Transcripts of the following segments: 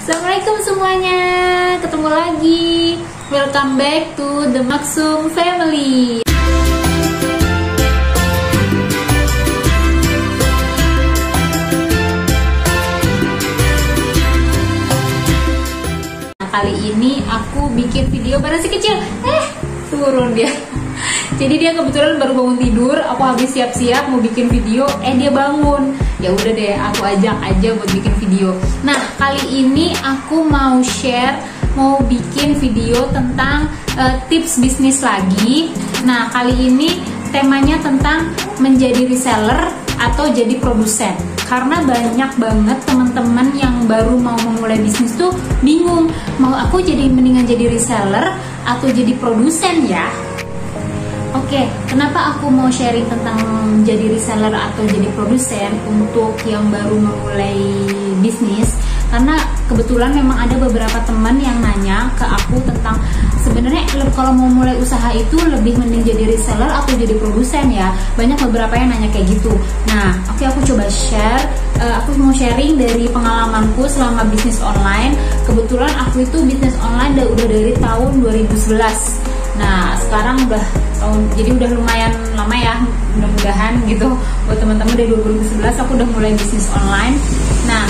Assalamualaikum semuanya, ketemu lagi. Welcome back to the Maksum Family. Nah, kali ini aku bikin video bareng si kecil. Turun dia. Jadi dia kebetulan baru bangun tidur. Aku habis siap-siap mau bikin video, dia bangun. Ya udah deh, aku ajak aja buat bikin video. Nah, kali ini aku mau bikin video tentang tips bisnis lagi. Nah, kali ini temanya tentang menjadi reseller atau jadi produsen. Karena banyak banget teman-teman yang baru mau memulai bisnis tuh bingung, mau aku mendingan jadi reseller atau jadi produsen ya. Oke, kenapa aku mau sharing tentang jadi reseller atau jadi produsen untuk yang baru memulai bisnis? Karena kebetulan memang ada beberapa teman yang nanya ke aku tentang sebenarnya kalau mau mulai usaha itu lebih mending jadi reseller atau jadi produsen ya. Banyak beberapa yang nanya kayak gitu. Nah, aku coba share. Aku mau sharing dari pengalamanku selama bisnis online. Kebetulan aku itu bisnis online udah dari tahun 2011. Nah, sekarang jadi udah lumayan lama ya, mudah-mudahan gitu. Buat teman-teman dari 2011 aku udah mulai bisnis online. Nah,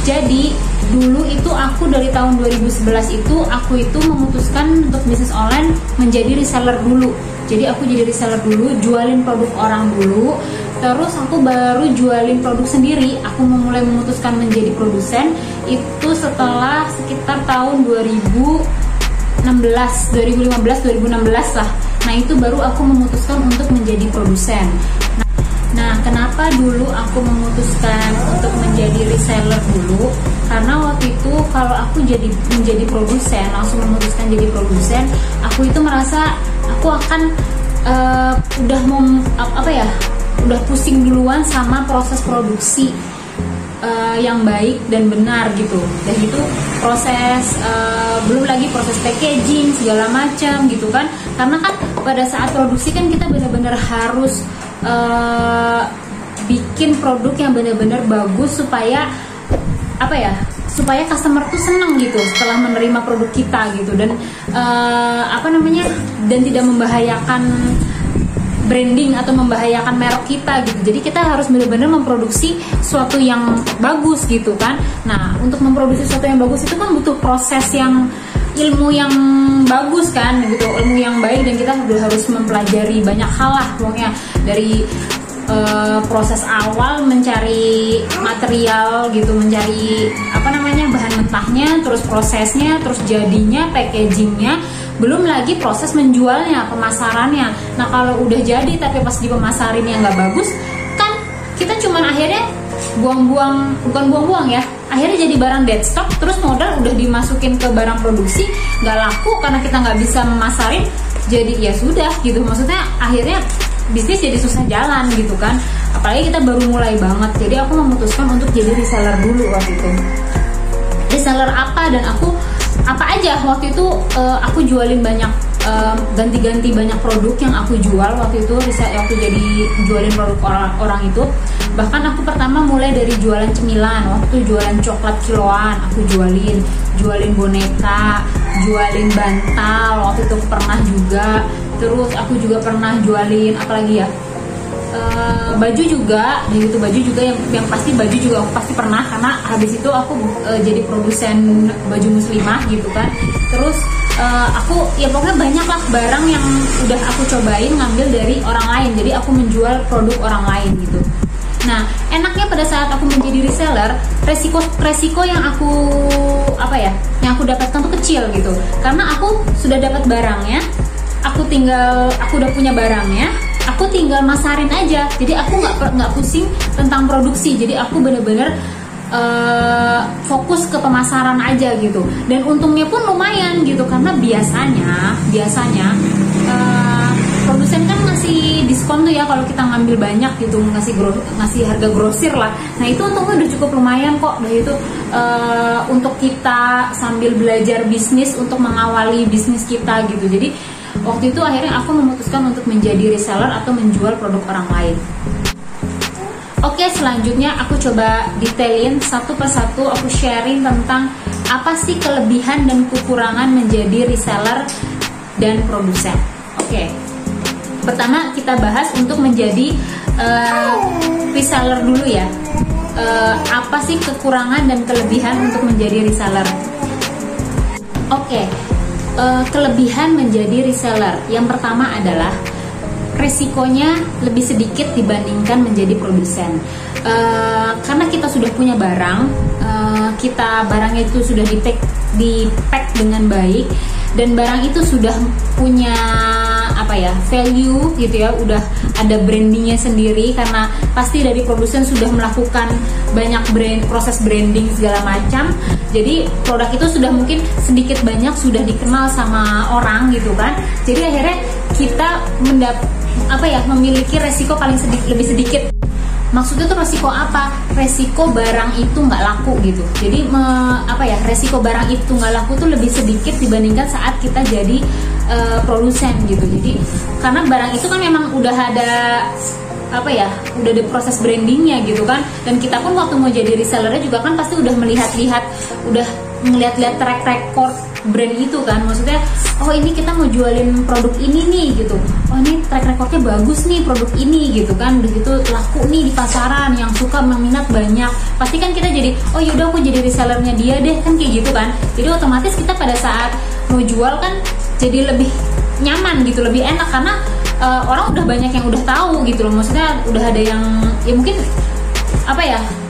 jadi dulu itu aku dari tahun 2011 itu aku memutuskan untuk bisnis online menjadi reseller dulu. Jadi aku jadi reseller dulu, jualin produk orang dulu. Terus aku baru jualin produk sendiri. Aku mulai memutuskan menjadi produsen itu setelah sekitar tahun 2015-2016 lah. Nah, itu baru aku memutuskan untuk menjadi produsen. Nah, kenapa dulu aku memutuskan untuk menjadi reseller dulu? Karena waktu itu kalau aku menjadi produsen, langsung memutuskan jadi produsen, aku itu merasa aku akan udah pusing duluan sama proses produksi yang baik dan benar gitu. Dan itu proses belum lagi proses packaging segala macam gitu kan. Karena kan pada saat produksi kan kita benar-benar harus bikin produk yang benar-benar bagus supaya supaya customer tuh seneng gitu setelah menerima produk kita gitu, dan dan tidak membahayakan branding atau membahayakan merek kita gitu. Jadi kita harus benar-benar memproduksi sesuatu yang bagus gitu kan. Nah, untuk memproduksi sesuatu yang bagus itu kan butuh proses ilmu yang bagus kan gitu, ilmu yang baik, dan kita harus mempelajari banyak hal lah pokoknya, dari proses awal mencari material gitu, mencari bahan mentahnya, terus prosesnya, terus jadinya, packagingnya, belum lagi proses menjualnya, pemasarannya. Nah, kalau udah jadi tapi pas di pemasarinnya nggak bagus kan, kita cuman akhirnya bukan buang-buang ya, akhirnya jadi barang dead stock, terus modal udah dimasukin ke barang produksi nggak laku karena kita nggak bisa memasarin, jadi ya sudah gitu. Maksudnya akhirnya bisnis jadi susah jalan gitu kan, apalagi kita baru mulai banget. Jadi aku memutuskan untuk jadi reseller dulu waktu itu. Reseller apa, dan aku apa aja waktu itu, aku jualin banyak, ganti-ganti banyak produk yang aku jual waktu itu. Waktu jadi jualin produk orang itu, bahkan aku pertama mulai dari jualan cemilan. Waktu jualan coklat kiloan aku jualin boneka, jualin bantal waktu itu pernah juga. Terus aku juga pernah jualin apalagi ya, baju juga, gitu. Baju juga yang pasti baju juga aku pasti pernah, karena habis itu aku jadi produsen baju muslimah gitu kan. Terus aku pokoknya banyak lah barang yang udah aku cobain ngambil dari orang lain, jadi aku menjual produk orang lain gitu. Nah, enaknya pada saat aku menjadi reseller, resiko yang aku dapatkan tuh kecil gitu, karena aku sudah dapat barangnya, aku udah punya barangnya, aku tinggal masarin aja. Jadi aku nggak pusing tentang produksi. Jadi aku bener-bener fokus ke pemasaran aja gitu. Dan untungnya pun lumayan gitu, karena biasanya produsen kan ngasih diskon tuh ya kalau kita ngambil banyak gitu, ngasih harga grosir lah. Nah, itu untungnya udah cukup lumayan kok. Nah, itu untuk kita sambil belajar bisnis, untuk mengawali bisnis kita gitu. Jadi waktu itu akhirnya aku memutuskan untuk menjadi reseller atau menjual produk orang lain. Oke, selanjutnya aku coba detailin satu persatu, aku sharing tentang apa sih kelebihan dan kekurangan menjadi reseller dan produsen. Oke, pertama kita bahas untuk menjadi reseller dulu ya. Apa sih kekurangan dan kelebihan untuk menjadi reseller? Oke, kelebihan menjadi reseller yang pertama adalah resikonya lebih sedikit dibandingkan menjadi produsen. Karena kita sudah punya barang, barangnya itu sudah di-pack dengan baik, dan barang itu sudah punya value gitu ya, udah ada brandingnya sendiri, karena pasti dari produsen sudah melakukan banyak proses branding segala macam. Jadi produk itu sudah mungkin sedikit banyak sudah dikenal sama orang gitu kan. Jadi akhirnya kita memiliki resiko paling lebih sedikit. Maksudnya tuh resiko apa? Resiko barang itu nggak laku gitu. Jadi resiko barang itu nggak laku tuh lebih sedikit dibandingkan saat kita jadi produsen gitu. Jadi karena barang itu kan memang udah ada udah ada proses brandingnya gitu kan. Dan kita pun waktu mau jadi resellernya juga kan pasti udah melihat track record brand itu kan. Maksudnya, oh ini kita mau jualin produk ini nih gitu. Oh ini track recordnya bagus nih produk ini gitu kan. Begitu laku nih di pasaran, yang suka meminat banyak. Pasti kan kita jadi, oh yaudah aku jadi resellernya dia deh kan, kayak gitu kan. Jadi otomatis kita pada saat mau jual kan jadi lebih nyaman gitu, lebih enak karena orang udah banyak yang udah tahu gitu loh. Maksudnya udah ada yang ya mungkin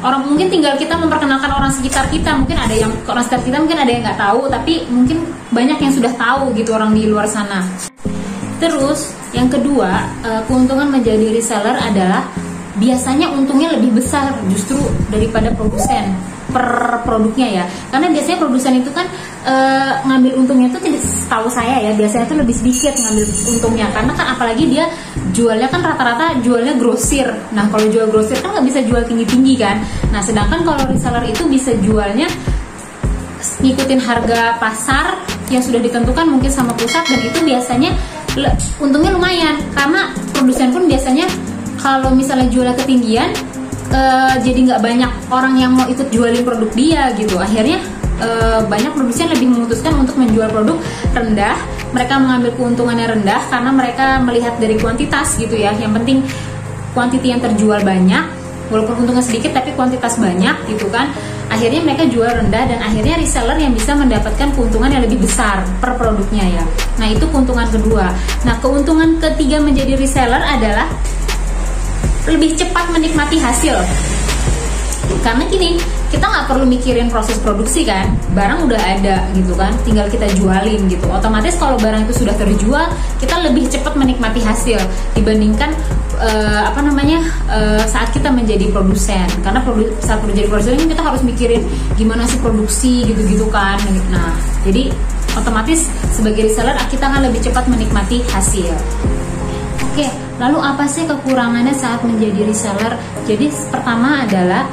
orang mungkin tinggal kita memperkenalkan orang sekitar kita, mungkin ada yang orang sekitar kita mungkin ada yang nggak tahu, tapi mungkin banyak yang sudah tahu gitu orang di luar sana. Terus yang kedua, keuntungan menjadi reseller adalah biasanya untungnya lebih besar justru daripada produsen per produknya ya. Karena biasanya produsen itu kan ngambil untungnya itu, setahu saya ya, biasanya itu lebih sedikit ngambil untungnya, karena kan apalagi dia jualnya kan rata-rata jualnya grosir. Nah kalau jual grosir kan nggak bisa jual tinggi-tinggi kan. Nah sedangkan kalau reseller itu bisa jualnya ngikutin harga pasar yang sudah ditentukan mungkin sama pusat, dan itu biasanya untungnya lumayan, karena produsen pun biasanya kalau misalnya jualnya ketinggian jadi nggak banyak orang yang mau ikut jualin produk dia gitu. Akhirnya banyak produsen lebih memutuskan untuk menjual produk rendah. Mereka mengambil keuntungannya rendah karena mereka melihat dari kuantitas gitu ya. Yang penting kuantiti yang terjual banyak, walaupun untungnya sedikit tapi kuantitas banyak gitu kan. Akhirnya mereka jual rendah, dan akhirnya reseller yang bisa mendapatkan keuntungan yang lebih besar per produknya ya. Nah itu keuntungan kedua. Nah keuntungan ketiga menjadi reseller adalah lebih cepat menikmati hasil. Karena gini, kita nggak perlu mikirin proses produksi kan, barang udah ada gitu kan, tinggal kita jualin gitu. Otomatis kalau barang itu sudah terjual, kita lebih cepat menikmati hasil dibandingkan saat kita menjadi produsen. Karena saat menjadi produsen kita harus mikirin gimana sih produksi gitu-gitu kan. Nah jadi otomatis sebagai reseller kita akan lebih cepat menikmati hasil. Oke, lalu apa sih kekurangannya saat menjadi reseller? Jadi pertama adalah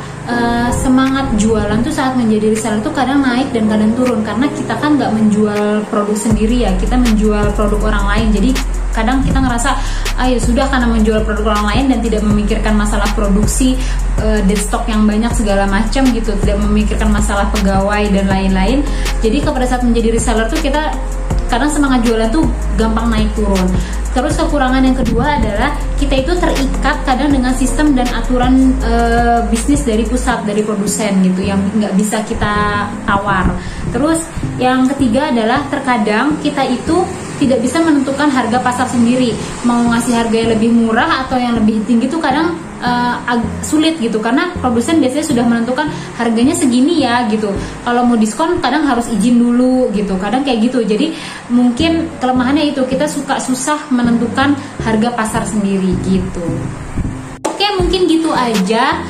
semangat jualan tuh saat menjadi reseller tuh kadang naik dan kadang turun, karena kita kan nggak menjual produk sendiri ya, kita menjual produk orang lain. Jadi kadang kita ngerasa ya sudah, karena menjual produk orang lain dan tidak memikirkan masalah produksi, dead stock yang banyak segala macam gitu, tidak memikirkan masalah pegawai dan lain-lain. Jadi pada saat menjadi reseller tuh kita kadang semangat jualan tuh gampang naik turun. Terus kekurangan yang kedua adalah kita itu terikat kadang dengan sistem dan aturan bisnis dari pusat, dari produsen gitu, yang nggak bisa kita tawar. Terus yang ketiga adalah terkadang kita itu tidak bisa menentukan harga pasar sendiri. Mau ngasih harga yang lebih murah atau yang lebih tinggi tuh kadang sulit gitu, karena produsen biasanya sudah menentukan harganya segini ya gitu. Kalau mau diskon kadang harus izin dulu gitu, kadang kayak gitu. Jadi mungkin kelemahannya itu, kita susah menentukan harga pasar sendiri gitu. Oke, mungkin gitu aja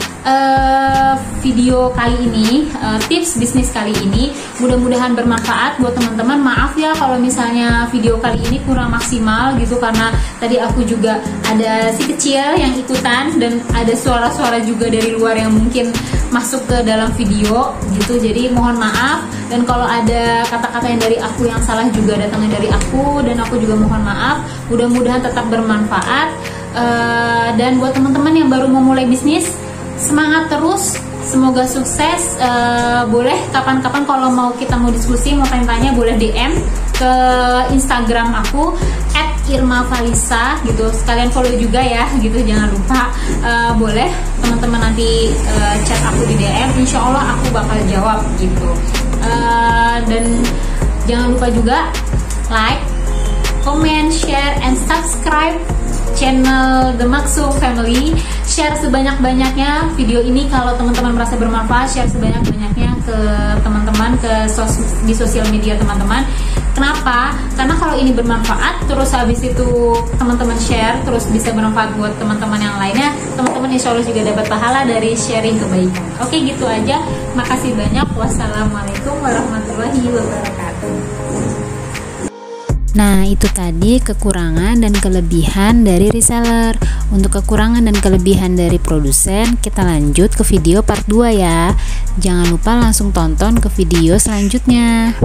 video kali ini, tips bisnis kali ini. Mudah-mudahan bermanfaat buat teman-teman. Maaf ya kalau misalnya video kali ini kurang maksimal gitu, karena tadi aku juga ada si kecil yang ikutan dan ada suara-suara juga dari luar yang mungkin masuk ke dalam video gitu. Jadi mohon maaf, dan kalau ada kata-kata yang dari aku yang salah juga datangnya dari aku, dan aku juga mohon maaf. Mudah-mudahan tetap bermanfaat. Dan buat teman-teman yang baru mau mulai bisnis, semangat terus, semoga sukses. Boleh kapan-kapan kalau kita mau diskusi, mau tanya-tanya, boleh DM ke Instagram aku @irmavalisa gitu. Sekalian follow juga ya gitu, jangan lupa. Boleh teman-teman nanti chat aku di DM, insya Allah aku bakal jawab gitu. Dan jangan lupa juga like, comment, share, and subscribe channel The Maksum Family. Share sebanyak-banyaknya video ini kalau teman-teman merasa bermanfaat. Share sebanyak-banyaknya ke teman-teman, di sosial media teman-teman. Kenapa? Karena kalau ini bermanfaat, terus habis itu teman-teman share, terus bisa bermanfaat buat teman-teman yang lainnya. Teman-teman insya Allah juga dapat pahala dari sharing kebaikan. Oke, gitu aja. Makasih banyak. Wassalamualaikum warahmatullahi wabarakatuh. Nah, itu tadi kekurangan dan kelebihan dari reseller. Untuk kekurangan dan kelebihan dari produsen, kita lanjut ke video part 2 ya. Jangan lupa langsung tonton ke video selanjutnya.